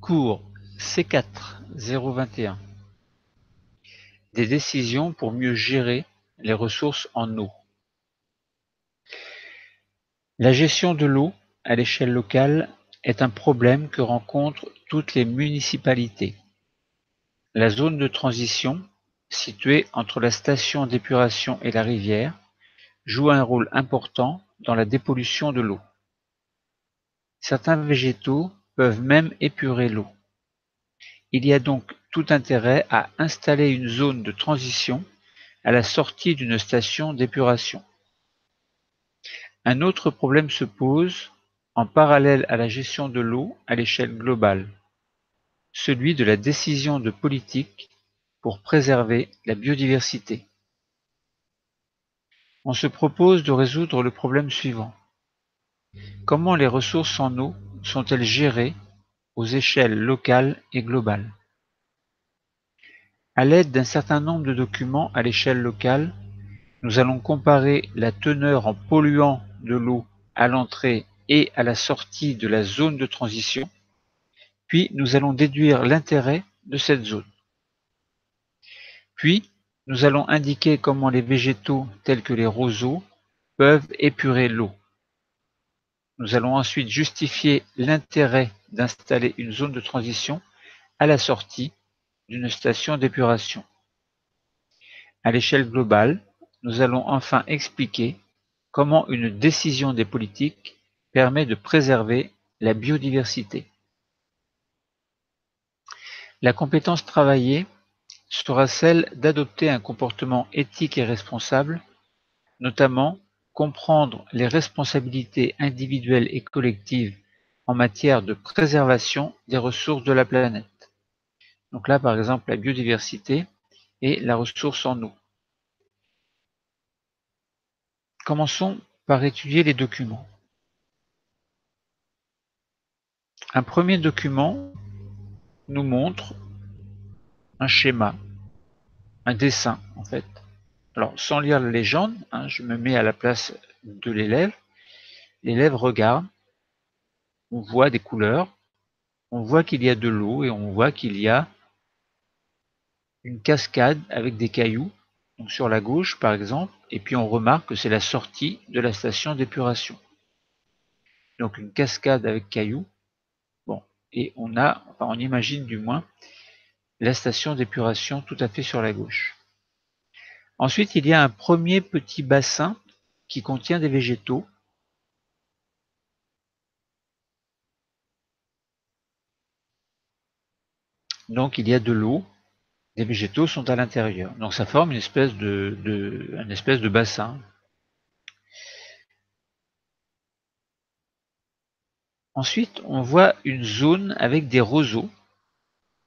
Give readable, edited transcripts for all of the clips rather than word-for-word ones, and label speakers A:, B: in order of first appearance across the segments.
A: Cours C4-021. Des décisions pour mieux gérer les ressources en eau. La gestion de l'eau à l'échelle locale est un problème que rencontrent toutes les municipalités. La zone de transition, située entre la station d'épuration et la rivière, joue un rôle important dans la dépollution de l'eau. Certains végétaux peuvent même épurer l'eau. Il y a donc tout intérêt à installer une zone de transition à la sortie d'une station d'épuration. Un autre problème se pose en parallèle à la gestion de l'eau à l'échelle globale, celui de la décision de politique pour préserver la biodiversité. On se propose de résoudre le problème suivant. Comment les ressources en eau sont-elles gérées aux échelles locales et globales? À l'aide d'un certain nombre de documents à l'échelle locale, nous allons comparer la teneur en polluants de l'eau à l'entrée et à la sortie de la zone de transition, puis nous allons déduire l'intérêt de cette zone. Puis, nous allons indiquer comment les végétaux tels que les roseaux peuvent épurer l'eau. Nous allons ensuite justifier l'intérêt d'installer une zone de transition à la sortie d'une station d'épuration. À l'échelle globale, nous allons enfin expliquer comment une décision des politiques permet de préserver la biodiversité. La compétence travaillée sera celle d'adopter un comportement éthique et responsable, notamment comprendre les responsabilités individuelles et collectives en matière de préservation des ressources de la planète. Donc là, par exemple, la biodiversité et la ressource en eau. Commençons par étudier les documents. Un premier document nous montre un schéma, un dessin en fait. Alors sans lire la légende, je me mets à la place de l'élève. L'élève regarde, on voit des couleurs, on voit qu'il y a de l'eau et on voit qu'il y a une cascade avec des cailloux, donc sur la gauche par exemple, et puis on remarque que c'est la sortie de la station d'épuration. Donc une cascade avec cailloux, bon, et on imagine du moins la station d'épuration tout à fait sur la gauche. Ensuite, il y a un premier petit bassin qui contient des végétaux. Donc il y a de l'eau, les végétaux sont à l'intérieur. Donc ça forme une espèce de bassin. Ensuite, on voit une zone avec des roseaux.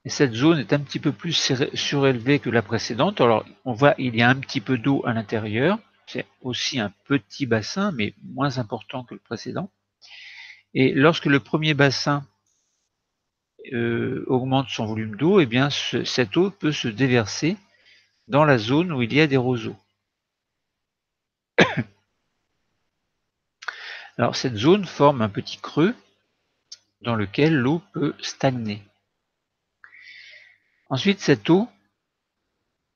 A: Et cette zone est un petit peu plus surélevée que la précédente. Alors, on voit il y a un petit peu d'eau à l'intérieur. C'est aussi un petit bassin, mais moins important que le précédent. Et lorsque le premier bassin augmente son volume d'eau, eh bien cette eau peut se déverser dans la zone où il y a des roseaux. Alors cette zone forme un petit creux dans lequel l'eau peut stagner. Ensuite, cette eau,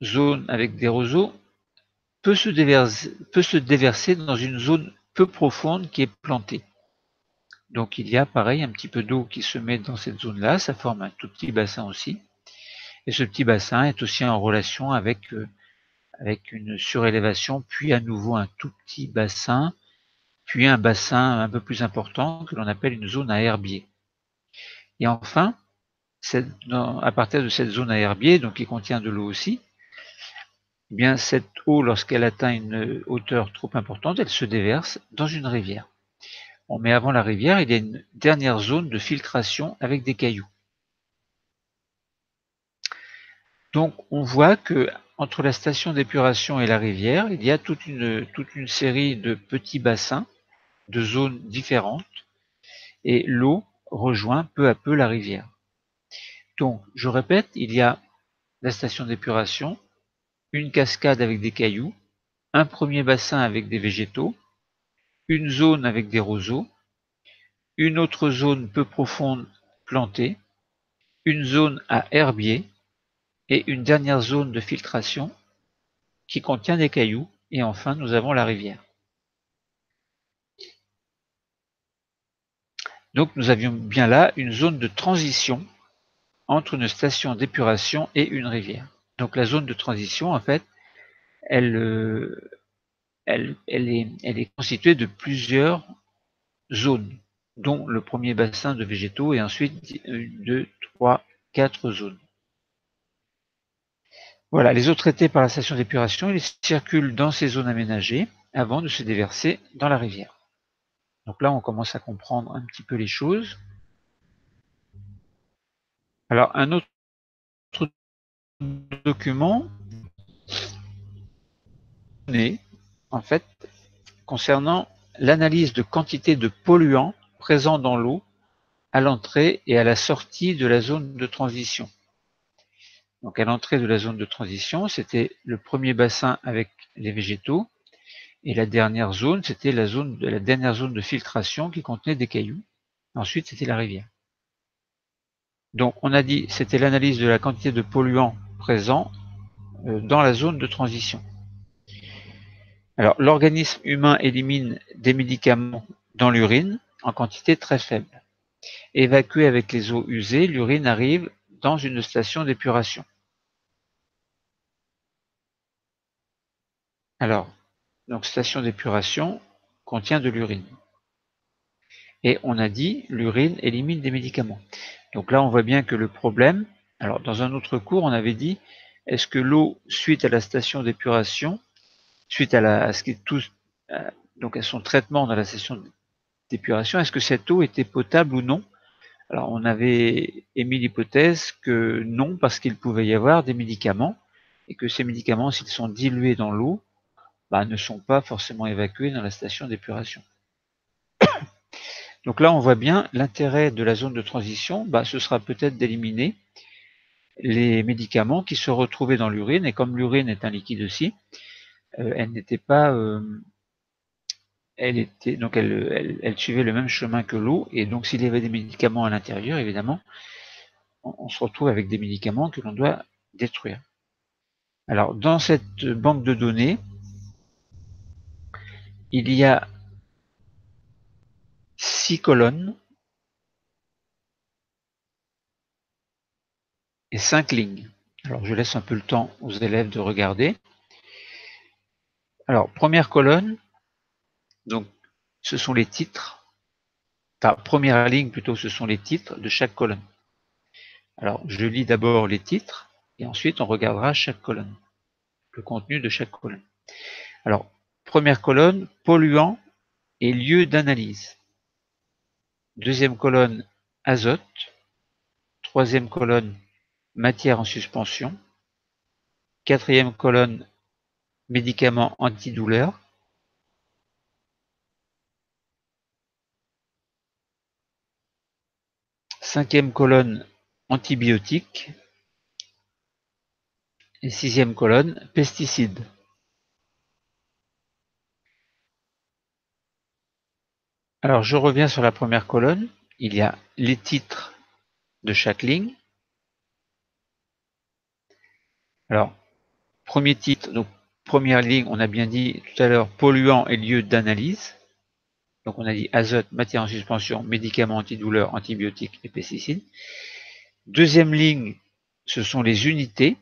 A: zone avec des roseaux, peut se déverser dans une zone peu profonde qui est plantée. Donc il y a pareil un petit peu d'eau qui se met dans cette zone-là, ça forme un tout petit bassin aussi. Et ce petit bassin est aussi en relation avec une surélévation, puis à nouveau un tout petit bassin, puis un bassin un peu plus important que l'on appelle une zone à herbier. Et enfin, à partir de cette zone à herbier, donc qui contient de l'eau aussi, eh bien cette eau, lorsqu'elle atteint une hauteur trop importante, elle se déverse dans une rivière. Bon, mais avant la rivière, il y a une dernière zone de filtration avec des cailloux. Donc on voit que entre la station d'épuration et la rivière, il y a toute une série de petits bassins, de zones différentes, et l'eau rejoint peu à peu la rivière. Donc, je répète, il y a la station d'épuration, une cascade avec des cailloux, un premier bassin avec des végétaux, une zone avec des roseaux, une autre zone peu profonde plantée, une zone à herbier et une dernière zone de filtration qui contient des cailloux, et enfin nous avons la rivière. Donc nous avions bien là une zone de transition entre une station d'épuration et une rivière. Donc la zone de transition, en fait, elle est constituée de plusieurs zones, dont le premier bassin de végétaux et ensuite 1, 2, 3, 4 zones. Voilà, les eaux traitées par la station d'épuration, ils circulent dans ces zones aménagées avant de se déverser dans la rivière. Donc là, on commence à comprendre un petit peu les choses. Alors, un autre document en fait, concernant l'analyse de quantité de polluants présents dans l'eau à l'entrée et à la sortie de la zone de transition. Donc à l'entrée de la zone de transition, c'était le premier bassin avec les végétaux, et la dernière zone, c'était la dernière zone de filtration qui contenait des cailloux. Ensuite, c'était la rivière. Donc on a dit c'était l'analyse de la quantité de polluants présents dans la zone de transition. Alors l'organisme humain élimine des médicaments dans l'urine en quantité très faible. Évacuée avec les eaux usées, l'urine arrive dans une station d'épuration. Alors, donc station d'épuration contient de l'urine. Et on a dit l'urine élimine des médicaments. Donc là, on voit bien que le problème, alors dans un autre cours, on avait dit, est-ce que l'eau, suite à la station d'épuration, suite à ce qui est tout, donc à son traitement dans la station d'épuration, est-ce que cette eau était potable ou non? Alors on avait émis l'hypothèse que non, parce qu'il pouvait y avoir des médicaments, et que ces médicaments, s'ils sont dilués dans l'eau, ne sont pas forcément évacués dans la station d'épuration. Donc là, on voit bien l'intérêt de la zone de transition, ce sera peut-être d'éliminer les médicaments qui se retrouvaient dans l'urine, et comme l'urine est un liquide aussi, elle n'était pas, elle suivait le même chemin que l'eau, et donc s'il y avait des médicaments à l'intérieur, évidemment, on se retrouve avec des médicaments que l'on doit détruire. Alors, dans cette banque de données, il y a 6 colonnes et 5 lignes. Alors, je laisse un peu le temps aux élèves de regarder. Alors, première colonne, donc, ce sont les titres. Enfin, première ligne plutôt, ce sont les titres de chaque colonne. Alors, je lis d'abord les titres, et ensuite on regardera chaque colonne, le contenu de chaque colonne. Alors, première colonne, polluants et lieux d'analyse. Deuxième colonne, azote. Troisième colonne, matière en suspension. Quatrième colonne, médicaments antidouleurs. Cinquième colonne, antibiotiques. Et sixième colonne, pesticides. Alors, je reviens sur la première colonne. Il y a les titres de chaque ligne. Alors, premier titre, donc première ligne, on a bien dit tout à l'heure, polluants et lieux d'analyse. Donc on a dit azote, matière en suspension, médicaments antidouleurs, antibiotiques et pesticides. Deuxième ligne, ce sont les unités.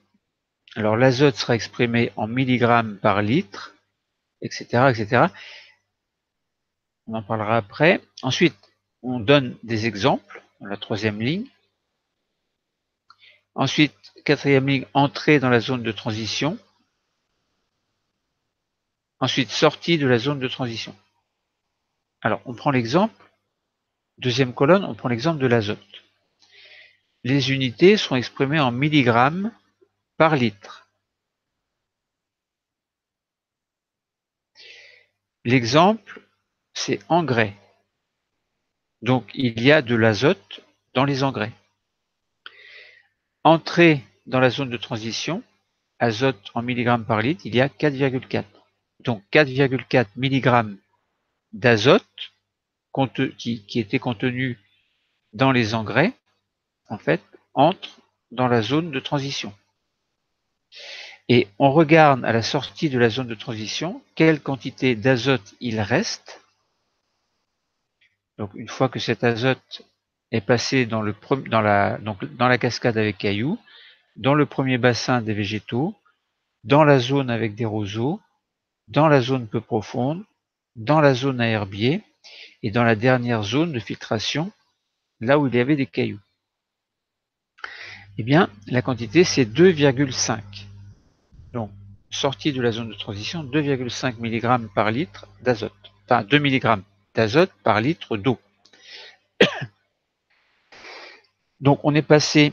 A: Alors l'azote sera exprimé en milligrammes par litre, etc., etc. On en parlera après. Ensuite, on donne des exemples dans la troisième ligne. Ensuite, quatrième ligne, entrée dans la zone de transition. Ensuite, sortie de la zone de transition. Alors, on prend l'exemple. Deuxième colonne, on prend l'exemple de l'azote. Les unités sont exprimées en milligrammes par litre. L'exemple, c'est engrais. Donc, il y a de l'azote dans les engrais. Entrée dans la zone de transition, azote en milligrammes par litre, il y a 4,4. Donc 4,4 mg d'azote qui était contenu dans les engrais, en fait, entre dans la zone de transition. Et on regarde à la sortie de la zone de transition quelle quantité d'azote il reste. Donc une fois que cet azote est passé dans la cascade avec cailloux, dans le premier bassin des végétaux, dans la zone avec des roseaux, dans la zone peu profonde, dans la zone à herbier et dans la dernière zone de filtration, là où il y avait des cailloux. Eh bien, la quantité, c'est 2,5. Donc, sortie de la zone de transition, 2,5 mg par litre d'azote. Enfin, 2 mg d'azote par litre d'eau. Donc, on est passé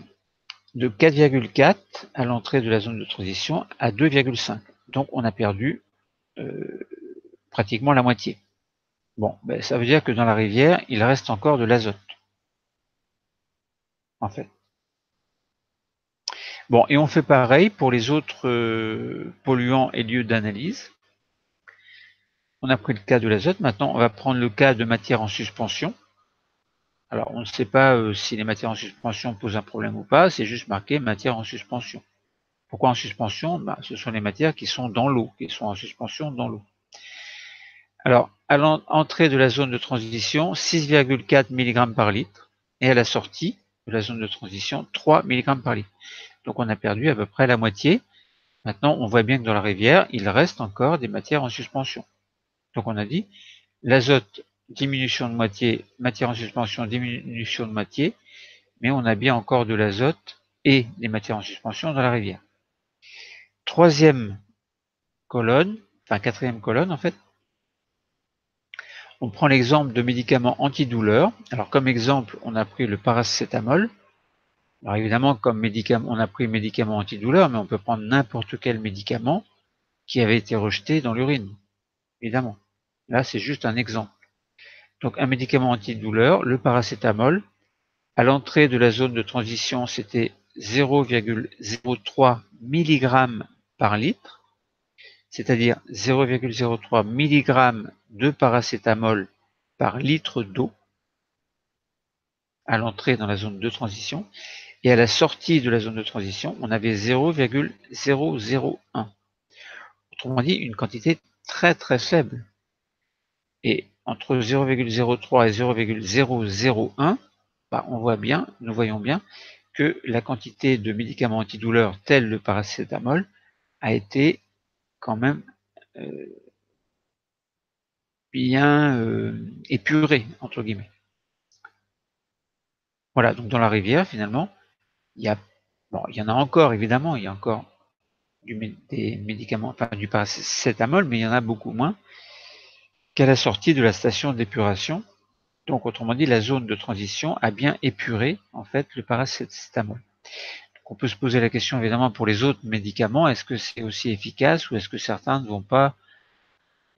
A: de 4,4 à l'entrée de la zone de transition à 2,5. Donc, on a perdu pratiquement la moitié. Bon, ben, ça veut dire que dans la rivière, il reste encore de l'azote, en fait. Bon, et on fait pareil pour les autres polluants et lieux d'analyse. On a pris le cas de l'azote, maintenant on va prendre le cas de matière en suspension. Alors on ne sait pas si les matières en suspension posent un problème ou pas, c'est juste marqué matière en suspension. Pourquoi en suspension? Ce sont les matières qui sont dans l'eau, qui sont en suspension dans l'eau. Alors, à l'entrée de la zone de transition, 6,4 mg par litre, et à la sortie de la zone de transition, 3 mg par litre. Donc on a perdu à peu près la moitié. Maintenant, on voit bien que dans la rivière, il reste encore des matières en suspension. Donc on a dit, l'azote, diminution de moitié, matière en suspension, diminution de moitié, mais on a bien encore de l'azote et des matières en suspension dans la rivière. Troisième colonne, enfin quatrième colonne en fait, on prend l'exemple de médicaments antidouleurs. Alors comme exemple, on a pris le paracétamol. Alors évidemment, comme médicament, on a pris médicament antidouleur, mais on peut prendre n'importe quel médicament qui avait été rejeté dans l'urine, évidemment. Là, c'est juste un exemple. Donc un médicament antidouleur, le paracétamol, à l'entrée de la zone de transition, c'était 0,03 mg par litre, c'est-à-dire 0,03 mg de paracétamol par litre d'eau à l'entrée dans la zone de transition, et à la sortie de la zone de transition, on avait 0,001. Autrement dit, une quantité très très faible. Et entre 0,03 et 0,001, on voit bien, nous voyons bien que la quantité de médicaments antidouleurs tels le paracétamol a été quand même bien épurée, entre guillemets. Voilà, donc dans la rivière, finalement, il y en a encore, évidemment, il y a encore des médicaments, enfin du paracétamol, mais il y en a beaucoup moins qu'à la sortie de la station d'épuration. Donc, autrement dit, la zone de transition a bien épuré, en fait, le paracétamol. Donc, on peut se poser la question, évidemment, pour les autres médicaments, est-ce que c'est aussi efficace ou est-ce que certains ne vont pas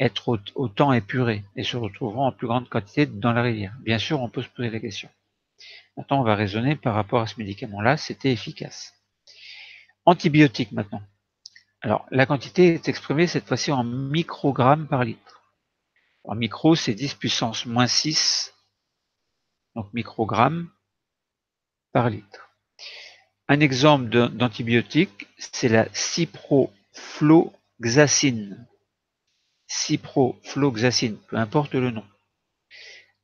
A: être autant épurés et se retrouveront en plus grande quantité dans la rivière? Bien sûr, on peut se poser la question. Maintenant, on va raisonner par rapport à ce médicament-là, c'était efficace. Antibiotiques, maintenant. Alors, la quantité est exprimée cette fois-ci en microgrammes par litre. En micro, c'est 10 puissance moins 6, donc microgrammes par litre. Un exemple d'antibiotique, c'est la ciprofloxacine. Ciprofloxacine, peu importe le nom.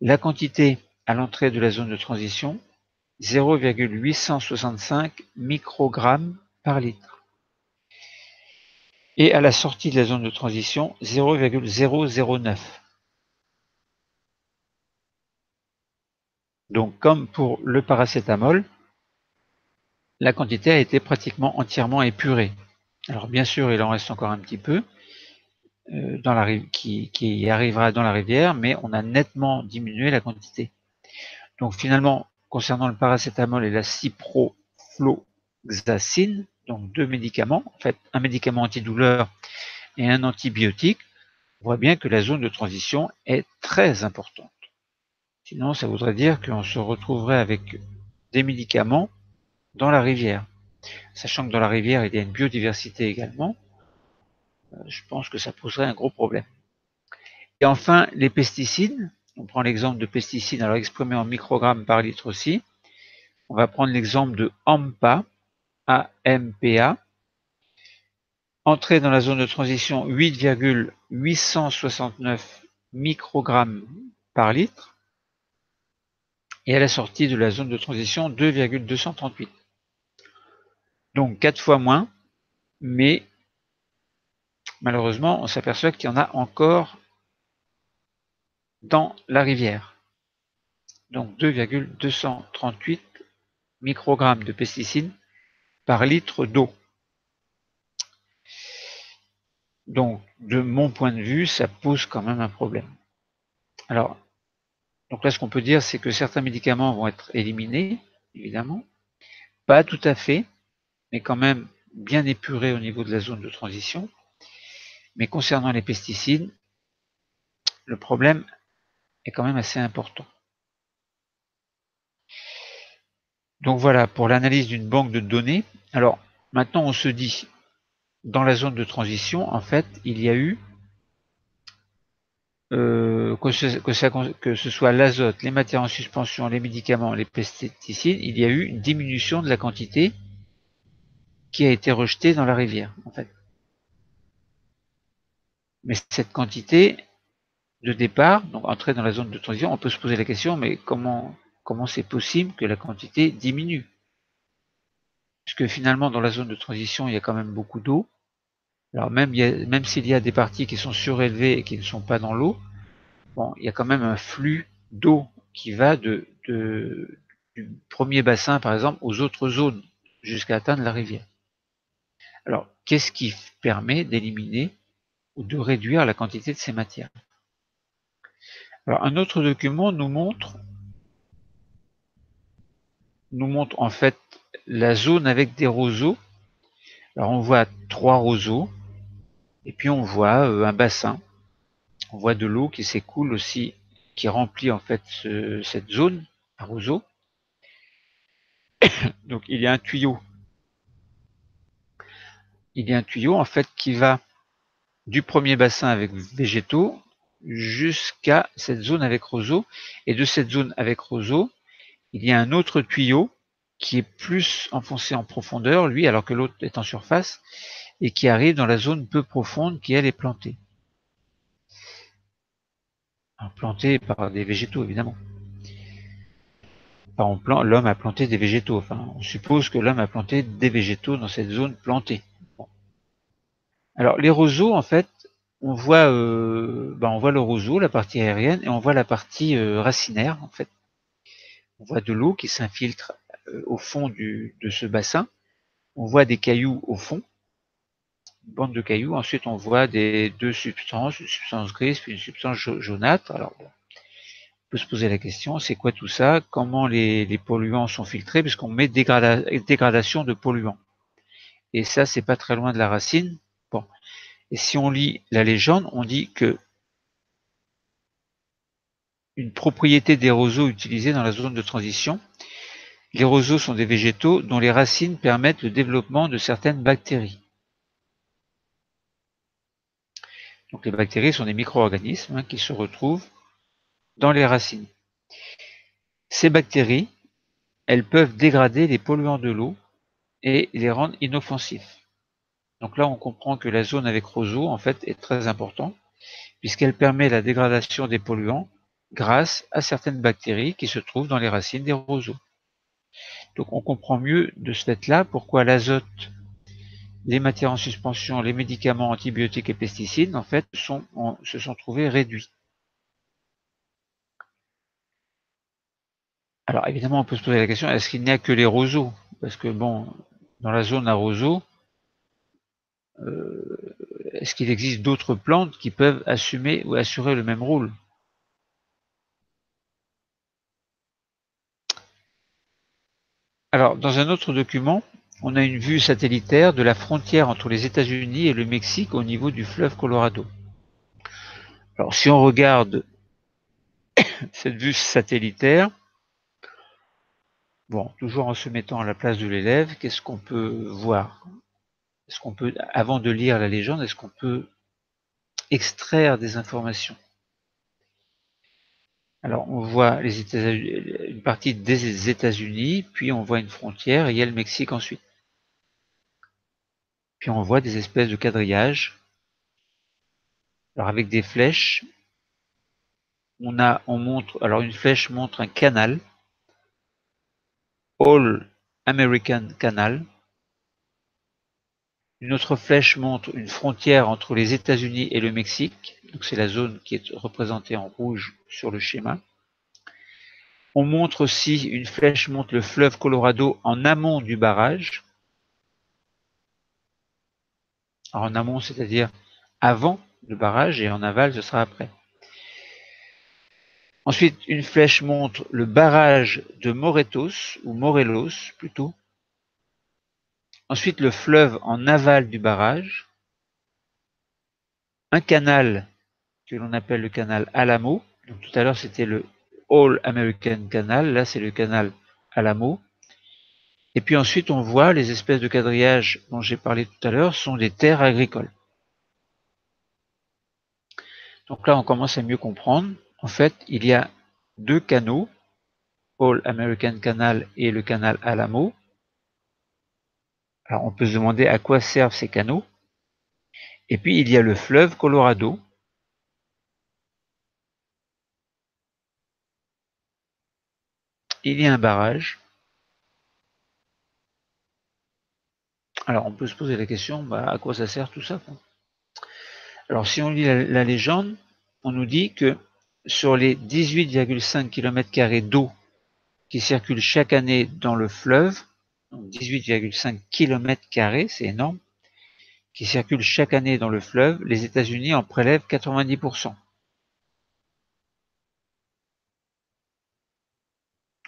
A: La quantité à l'entrée de la zone de transition, 0,865 microgrammes par litre. Et à la sortie de la zone de transition, 0,009. Donc comme pour le paracétamol, la quantité a été pratiquement entièrement épurée. Alors bien sûr, il en reste encore un petit peu qui arrivera dans la rivière, mais on a nettement diminué la quantité. Donc finalement, concernant le paracétamol et la ciprofloxacine, donc deux médicaments, en fait un médicament antidouleur et un antibiotique, on voit bien que la zone de transition est très importante. Sinon, ça voudrait dire qu'on se retrouverait avec des médicaments dans la rivière. Sachant que dans la rivière, il y a une biodiversité également, je pense que ça poserait un gros problème. Et enfin, les pesticides. On prend l'exemple de pesticides, alors exprimés en microgrammes par litre aussi. On va prendre l'exemple de AMPA, AMPA. Entrée dans la zone de transition 8,869 microgrammes par litre. Et à la sortie de la zone de transition 2,238. Donc 4 fois moins, mais malheureusement, on s'aperçoit qu'il y en a encore dans la rivière. Donc 2,238 microgrammes de pesticides par litre d'eau. Donc, de mon point de vue, ça pose quand même un problème. Alors, donc là, ce qu'on peut dire, c'est que certains médicaments vont être éliminés, évidemment. Pas tout à fait, mais quand même bien épurés au niveau de la zone de transition. Mais concernant les pesticides, le problème est quand même assez important. Donc voilà, pour l'analyse d'une banque de données. Alors, maintenant, on se dit, dans la zone de transition, en fait, il y a eu, que ce soit l'azote, les matières en suspension, les médicaments, les pesticides, il y a eu une diminution de la quantité qui a été rejetée dans la rivière, en fait. Mais cette quantité de départ, donc entrée dans la zone de transition, on peut se poser la question, mais comment c'est possible que la quantité diminue? Puisque finalement, dans la zone de transition, il y a quand même beaucoup d'eau. Alors même s'il y a des parties qui sont surélevées et qui ne sont pas dans l'eau, bon, il y a quand même un flux d'eau qui va du premier bassin, par exemple, aux autres zones, jusqu'à atteindre la rivière. Alors, qu'est-ce qui permet d'éliminer ou de réduire la quantité de ces matières? Alors, un autre document nous montre en fait la zone avec des roseaux. Alors, on voit 3 roseaux, et puis on voit un bassin. On voit de l'eau qui s'écoule aussi, qui remplit en fait cette zone à roseaux. Donc il y a un tuyau. Il y a un tuyau en fait qui va du premier bassin avec végétaux jusqu'à cette zone avec roseaux. Et de cette zone avec roseaux, il y a un autre tuyau qui est plus enfoncé en profondeur, lui, alors que l'autre est en surface, et qui arrive dans la zone peu profonde qui, elle, est plantée. Plantée par des végétaux, évidemment. Enfin, l'homme a planté des végétaux. Enfin, on suppose que l'homme a planté des végétaux dans cette zone plantée. Bon. Alors, les roseaux, en fait, on voit le roseau, la partie aérienne, et on voit la partie racinaire, en fait. On voit de l'eau qui s'infiltre au fond de ce bassin. On voit des cailloux au fond, une bande de cailloux. Ensuite, on voit deux substances, une substance grise puis une substance jaunâtre. Alors, bon, on peut se poser la question, c'est quoi tout ça? Comment les polluants sont filtrés? Puisqu'on met dégradation de polluants. Et ça, c'est pas très loin de la racine. Bon. Et si on lit la légende, on dit que une propriété des roseaux utilisés dans la zone de transition, les roseaux sont des végétaux dont les racines permettent le développement de certaines bactéries. Donc les bactéries sont des micro-organismes qui se retrouvent dans les racines. Ces bactéries, elles peuvent dégrader les polluants de l'eau et les rendre inoffensifs. Donc là, on comprend que la zone avec roseaux, en fait, est très importante, puisqu'elle permet la dégradation des polluants grâce à certaines bactéries qui se trouvent dans les racines des roseaux. Donc on comprend mieux de ce fait-là pourquoi l'azote, les matières en suspension, les médicaments, antibiotiques et pesticides, en fait, se sont trouvés réduits. Alors évidemment, on peut se poser la question, est-ce qu'il n'y a que les roseaux? Parce que bon, dans la zone à roseaux, est-ce qu'il existe d'autres plantes qui peuvent assumer ou assurer le même rôle? Alors, dans un autre document, on a une vue satellitaire de la frontière entre les États-Unis et le Mexique au niveau du fleuve Colorado. Alors, si on regarde cette vue satellitaire, bon, toujours en se mettant à la place de l'élève, qu'est-ce qu'on peut voir? Est-ce qu'on peut, avant de lire la légende, est-ce qu'on peut extraire des informations? Alors on voit une partie des États-Unis, puis on voit une frontière et il y a le Mexique ensuite. Puis on voit des espèces de quadrillages. Alors avec des flèches, alors une flèche montre un canal, All American Canal. Une autre flèche montre une frontière entre les États-Unis et le Mexique, donc c'est la zone qui est représentée en rouge sur le schéma. On montre aussi, une flèche montre le fleuve Colorado en amont du barrage. Alors en amont, c'est-à-dire avant le barrage, et en aval, ce sera après. Ensuite, une flèche montre le barrage de Moretos, ou Morelos plutôt. Ensuite, le fleuve en aval du barrage. Un canal que l'on appelle le canal Alamo. Donc, tout à l'heure, c'était le All American Canal. Là, c'est le canal Alamo. Et puis ensuite, on voit les espèces de quadrillages dont j'ai parlé tout à l'heure sont des terres agricoles. Donc là, on commence à mieux comprendre. En fait, il y a deux canaux, All American Canal et le canal Alamo. Alors, on peut se demander à quoi servent ces canaux. Et puis, il y a le fleuve Colorado. Il y a un barrage. Alors, on peut se poser la question, à quoi ça sert tout ça, quoi. Alors, si on lit la légende, on nous dit que sur les 18,5 km² d'eau qui circulent chaque année dans le fleuve, 18,5 km², c'est énorme, qui circulent chaque année dans le fleuve, les États-Unis en prélèvent 90%.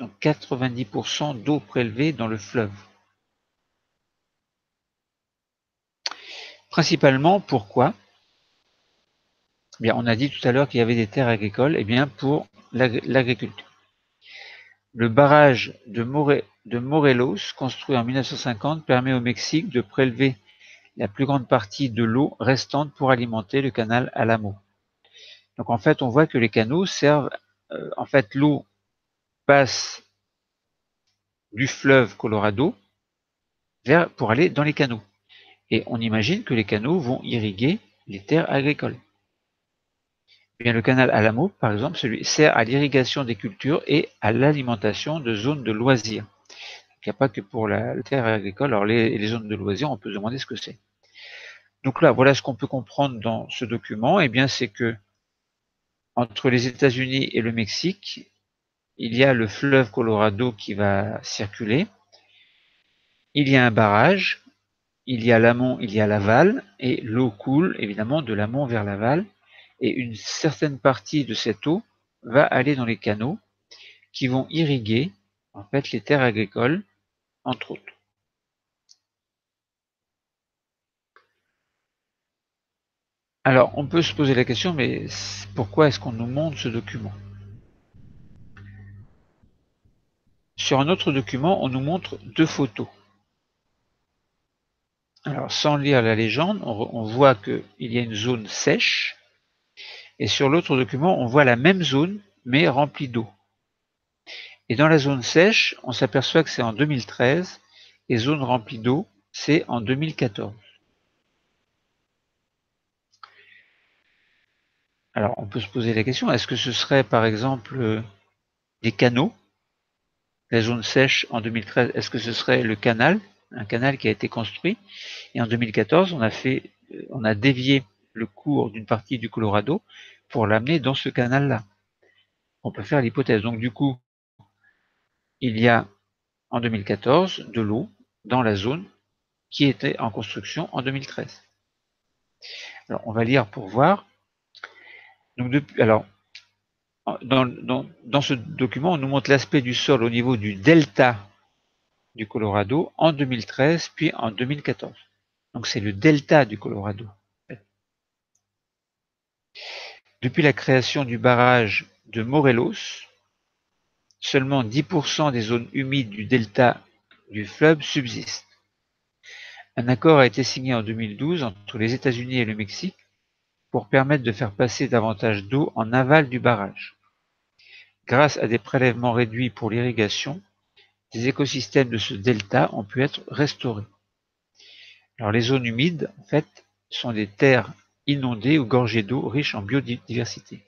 A: Donc 90% d'eau prélevée dans le fleuve. Principalement, pourquoi? Bien, on a dit tout à l'heure qu'il y avait des terres agricoles, et bien pour l'agriculture. Le barrage de Morelos, construit en 1950, permet au Mexique de prélever la plus grande partie de l'eau restante pour alimenter le canal Alamo. Donc en fait, on voit que les canaux servent, en fait, l'eau passe du fleuve Colorado pour aller dans les canaux. Et on imagine que les canaux vont irriguer les terres agricoles. Bien, le canal Alamo, par exemple, celui sert à l'irrigation des cultures et à l'alimentation de zones de loisirs. Il n'y a pas que pour la terre agricole. Alors les zones de loisirs, on peut se demander ce que c'est. Donc là, voilà ce qu'on peut comprendre dans ce document. Eh bien, c'est que entre les États-Unis et le Mexique, il y a le fleuve Colorado qui va circuler. Il y a un barrage. Il y a l'amont, il y a l'aval, et l'eau coule évidemment de l'amont vers l'aval, et une certaine partie de cette eau va aller dans les canaux qui vont irriguer en fait les terres agricoles, entre autres. Alors, on peut se poser la question, mais pourquoi est-ce qu'on nous montre ce document? Sur un autre document, on nous montre deux photos. Alors, sans lire la légende, on voit qu'il y a une zone sèche, et sur l'autre document, on voit la même zone, mais remplie d'eau. Et dans la zone sèche, on s'aperçoit que c'est en 2013, et zone remplie d'eau, c'est en 2014. Alors, on peut se poser la question, est-ce que ce serait par exemple des canaux? La zone sèche en 2013, est-ce que ce serait le canal, un canal qui a été construit? Et en 2014, on a dévié le cours d'une partie du Colorado pour l'amener dans ce canal-là. On peut faire l'hypothèse. Donc du coup, il y a en 2014 de l'eau dans la zone qui était en construction en 2013. Alors on va lire pour voir. Donc dans ce document, on nous montre l'aspect du sol au niveau du delta du Colorado en 2013 puis en 2014. Donc c'est le delta du Colorado. Depuis la création du barrage de Morelos, seulement 10% des zones humides du delta du fleuve subsistent. Un accord a été signé en 2012 entre les États-Unis et le Mexique pour permettre de faire passer davantage d'eau en aval du barrage. grâce à des prélèvements réduits pour l'irrigation, des écosystèmes de ce delta ont pu être restaurés. Alors les zones humides, en fait, sont des terres inondées ou gorgées d'eau riches en biodiversité.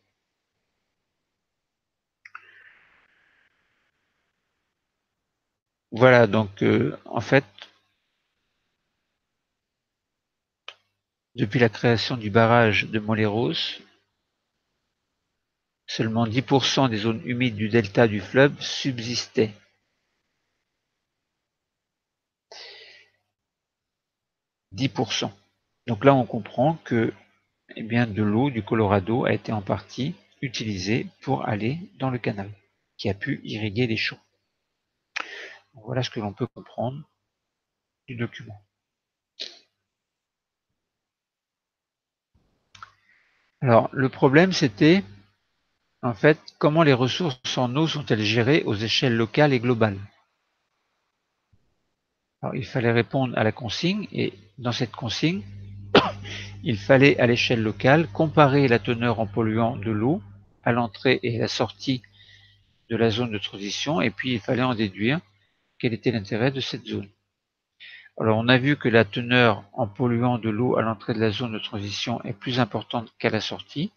A: Voilà, donc en fait, depuis la création du barrage de Moleros, seulement 10% des zones humides du delta du fleuve subsistaient. 10%. Donc là, on comprend que eh bien, de l'eau du Colorado a été en partie utilisée pour aller dans le canal, qui a pu irriguer les champs. Donc voilà ce que l'on peut comprendre du document. Alors, le problème, c'était, en fait, comment les ressources en eau sont-elles gérées aux échelles locales et globales? Alors, il fallait répondre à la consigne, et dans cette consigne, il fallait, à l'échelle locale, comparer la teneur en polluants de l'eau à l'entrée et à la sortie de la zone de transition, et puis il fallait en déduire quel était l'intérêt de cette zone. Alors, on a vu que la teneur en polluants de l'eau à l'entrée de la zone de transition est plus importante qu'à la sortie.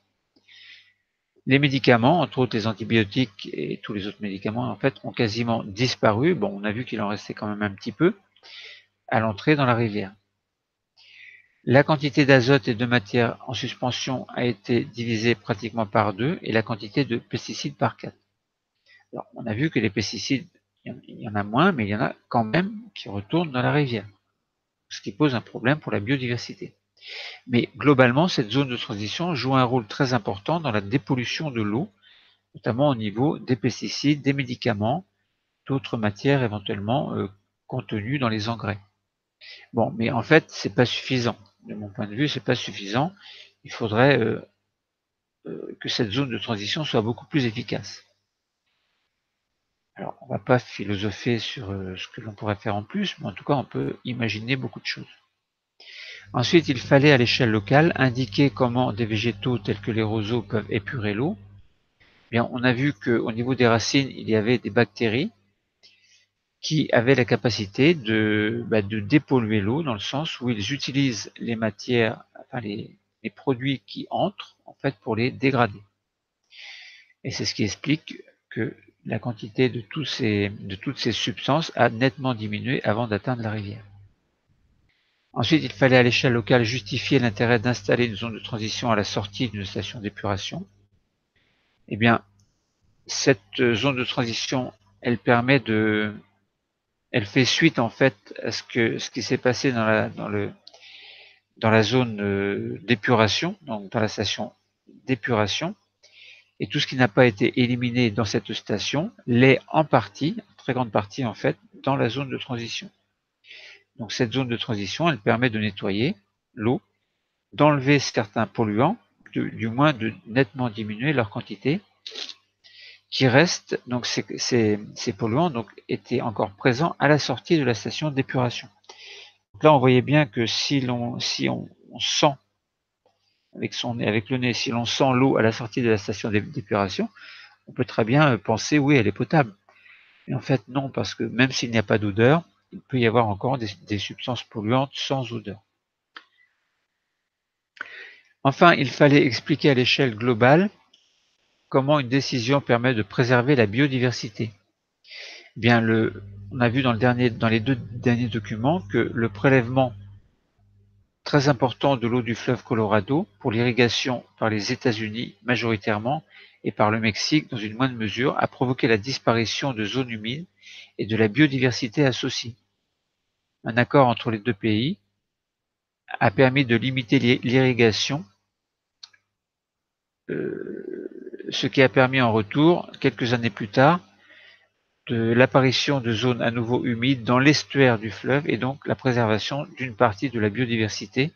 A: Les médicaments, entre autres les antibiotiques et tous les autres médicaments, en fait, ont quasiment disparu. Bon, on a vu qu'il en restait quand même un petit peu à l'entrée dans la rivière. La quantité d'azote et de matière en suspension a été divisée pratiquement par 2 et la quantité de pesticides par 4. Alors, on a vu que les pesticides, il y en a moins, mais il y en a quand même qui retournent dans la rivière, ce qui pose un problème pour la biodiversité. Mais globalement, cette zone de transition joue un rôle très important dans la dépollution de l'eau, notamment au niveau des pesticides, des médicaments, d'autres matières éventuellement contenues dans les engrais. Bon, mais en fait, c'est pas suffisant. De mon point de vue, c'est pas suffisant. Il faudrait que cette zone de transition soit beaucoup plus efficace. Alors, on va pas philosopher sur ce que l'on pourrait faire en plus, mais en tout cas, on peut imaginer beaucoup de choses. Ensuite, il fallait à l'échelle locale indiquer comment des végétaux tels que les roseaux peuvent épurer l'eau. Bien, on a vu qu'au niveau des racines, il y avait des bactéries qui avaient la capacité de dépolluer l'eau dans le sens où ils utilisent les matières, enfin les produits qui entrent en fait pour les dégrader. Et c'est ce qui explique que la quantité de toutes ces substances a nettement diminué avant d'atteindre la rivière. Ensuite, il fallait à l'échelle locale justifier l'intérêt d'installer une zone de transition à la sortie d'une station d'épuration. Eh bien, cette zone de transition, elle permet de, elle fait suite en fait à ce qui s'est passé dans la zone d'épuration, donc dans la station d'épuration, et tout ce qui n'a pas été éliminé dans cette station l'est en partie, en très grande partie en fait, dans la zone de transition. Donc cette zone de transition, elle permet de nettoyer l'eau, d'enlever certains polluants, du moins de nettement diminuer leur quantité, qui restent, donc ces polluants donc, étaient encore présents à la sortie de la station d'épuration. Donc là, on voyait bien que si on sent avec le nez, si l'on sent l'eau à la sortie de la station d'épuration, on peut très bien penser oui, elle est potable. Mais en fait, non, parce que même s'il n'y a pas d'odeur, il peut y avoir encore des substances polluantes sans odeur. Enfin, il fallait expliquer à l'échelle globale comment une décision permet de préserver la biodiversité. Bien, on a vu dans les 2 derniers documents que le prélèvement très important de l'eau du fleuve Colorado pour l'irrigation par les États-Unis majoritairement et par le Mexique dans une moindre mesure a provoqué la disparition de zones humides et de la biodiversité associée. Un accord entre les 2 pays a permis de limiter l'irrigation, ce qui a permis en retour, quelques années plus tard, de l'apparition de zones à nouveau humides dans l'estuaire du fleuve et donc la préservation d'une partie de la biodiversité.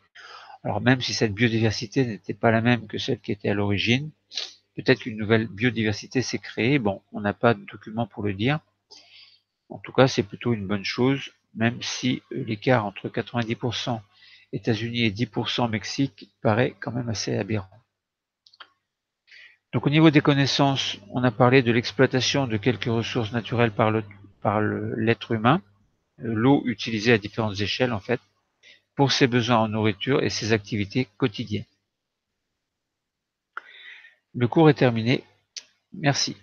A: Alors même si cette biodiversité n'était pas la même que celle qui était à l'origine, peut-être qu'une nouvelle biodiversité s'est créée. Bon, on n'a pas de document pour le dire. En tout cas, c'est plutôt une bonne chose, même si l'écart entre 90% États-Unis et 10% Mexique paraît quand même assez aberrant. Donc au niveau des connaissances, on a parlé de l'exploitation de quelques ressources naturelles par l'être humain, l'eau utilisée à différentes échelles en fait, pour ses besoins en nourriture et ses activités quotidiennes. Le cours est terminé. Merci.